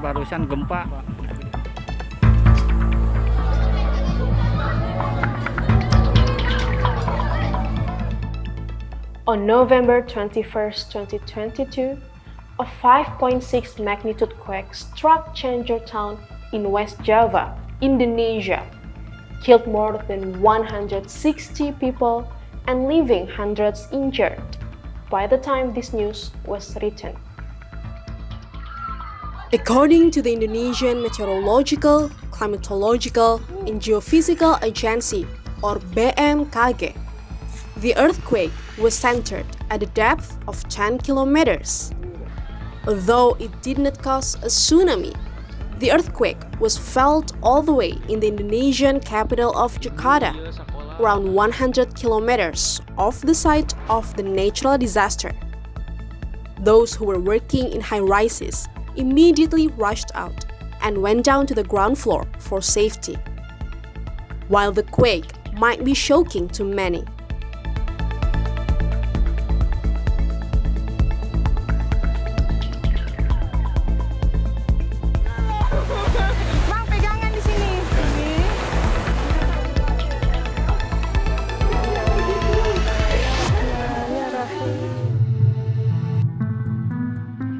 barusan gempa. On November 21st, 2022, a 5.6 magnitude quake struck Cianjur town in West Java, Indonesia, killed more than 160 people and leaving hundreds injured by the time this news was written. According to the Indonesian Meteorological, Climatological, and Geophysical Agency, or BMKG, the earthquake was centered at a depth of 10 kilometers. Although it did not cause a tsunami, the earthquake was felt all the way in the Indonesian capital of Jakarta, around 100 kilometers off the site of the natural disaster. Those who were working in high-rises immediately rushed out and went down to the ground floor for safety. While the quake might be shocking to many,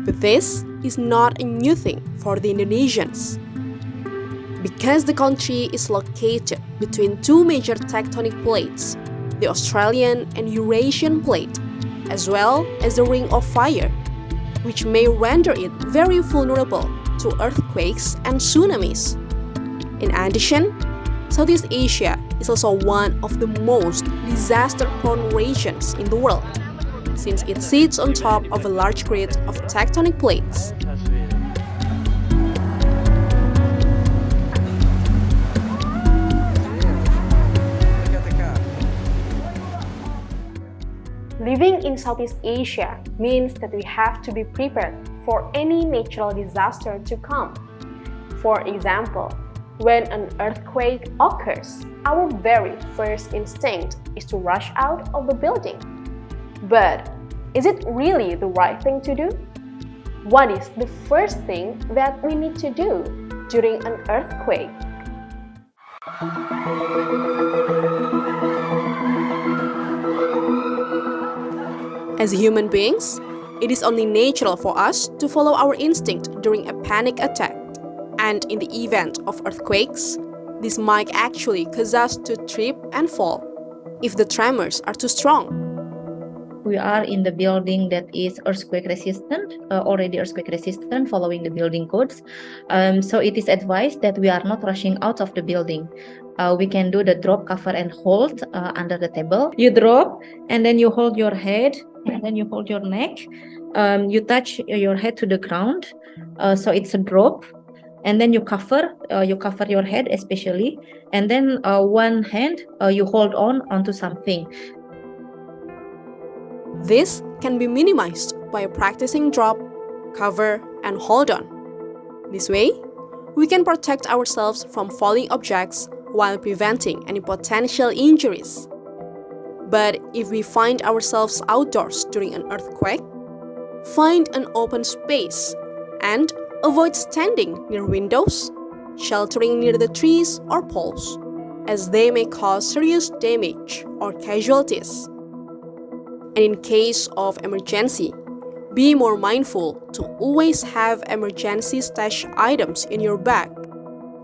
but this is not a new thing for the Indonesians. Because the country is located between two major tectonic plates, the Australian and Eurasian plate, as well as the Ring of Fire, which may render it very vulnerable to earthquakes and tsunamis. In addition, Southeast Asia is also one of the most disaster-prone regions in the world, since it sits on top of a large grid of tectonic plates. Living in Southeast Asia means that we have to be prepared for any natural disaster to come. For example, when an earthquake occurs, our very first instinct is to rush out of the building. But is it really the right thing to do? What is the first thing that we need to do during an earthquake? As human beings, it is only natural for us to follow our instinct during a panic attack. And in the event of earthquakes, this might actually cause us to trip and fall if the tremors are too strong. We are in the building that is earthquake resistant, already earthquake resistant following the building codes. So it is advised that we are not rushing out of the building. We can do the drop, cover, and hold under the table. You drop, and then you hold your head, and then you hold your neck. You touch your head to the ground, so it's a drop. And then you cover your head especially, and then one hand you hold onto something. This can be minimized by practicing drop, cover, and hold on. This way, we can protect ourselves from falling objects while preventing any potential injuries. But if we find ourselves outdoors during an earthquake, find an open space and avoid standing near windows, sheltering near the trees or poles, as they may cause serious damage or casualties. And in case of emergency, be more mindful to always have emergency stash items in your bag.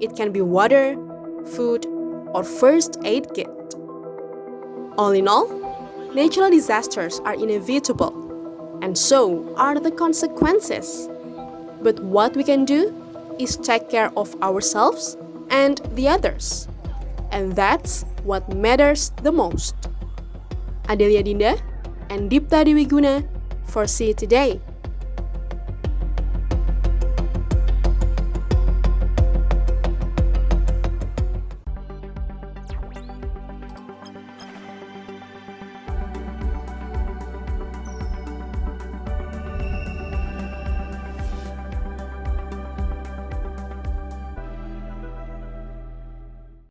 It can be water, food, or first aid kit. All in all, natural disasters are inevitable, and so are the consequences. But what we can do is take care of ourselves and the others. And that's what matters the most. Adelia Dinda and Dipta Dewi Guna for See Today.